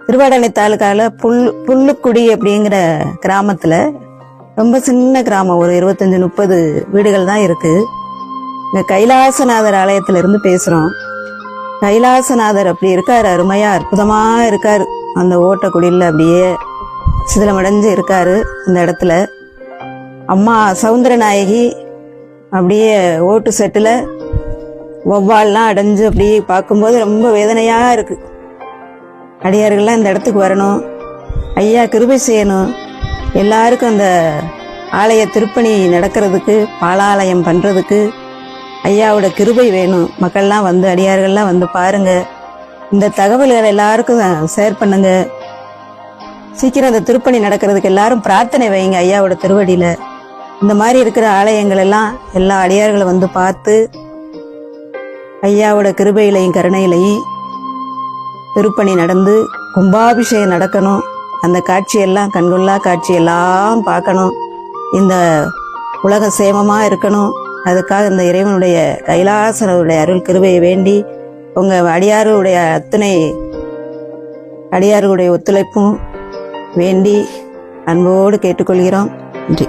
திருவாடானை தாலுக்கால புல்லுக்குடி அப்படிங்கிற கிராமத்துல ரொம்ப சின்ன கிராமம், ஒரு 25-30 வீடுகள் தான் இருக்கு. இங்க கைலாசநாதர் ஆலயத்துல இருந்து பேசுறோம். கைலாசநாதர் அப்படி இருக்காரு, அருமையா அற்புதமா இருக்காரு. அந்த ஓட்டக்குடியில் அப்படியே சிதிலமடைஞ்சு இருக்காரு அந்த இடத்துல. அம்மா சவுந்தரநாயகி அப்படியே ஓட்டு செட்டுல ஒவ்வாள்லாம் அடைஞ்சு அப்படியே பார்க்கும்போது ரொம்ப வேதனையா இருக்கு. அடியார்கள்லாம் இந்த இடத்துக்கு வரணும், ஐயா கிருபை செய்யணும். எல்லாருக்கும் அந்த ஆலய திருப்பணி நடக்கிறதுக்கு, பாலாலயம் பண்றதுக்கு ஐயாவோட கிருபை வேணும். மக்கள்லாம் வந்து, அடியார்கள்லாம் வந்து பாருங்க. இந்த தகவல்களை எல்லாருக்கும் ஷேர் பண்ணுங்க. சீக்கிரம் அந்த திருப்பணி நடக்கிறதுக்கு எல்லாரும் பிரார்த்தனை வைங்க ஐயாவோட திருவடியில. இந்த மாதிரி இருக்கிற ஆலயங்கள் எல்லாம் எல்லா அடியார்களும் வந்து பார்த்து ஐயாவோட கிருபையிலையும் கருணையிலையும் திருப்பணி நடந்து கும்பாபிஷேகம் நடக்கணும். அந்த காட்சியெல்லாம், கண்கொள்ளா காட்சியெல்லாம் பார்க்கணும். இந்த உலக சேமமா இருக்கணும். அதுக்காக இந்த இறைவனுடைய கைலாசனுடைய அருள் கிருபையை வேண்டி உங்க அடியாருடைய அத்தனை அடியாருடைய ஒத்துழைப்பும் வேண்டி அன்போடு கேட்டுக்கொள்கிறோம். நன்றி.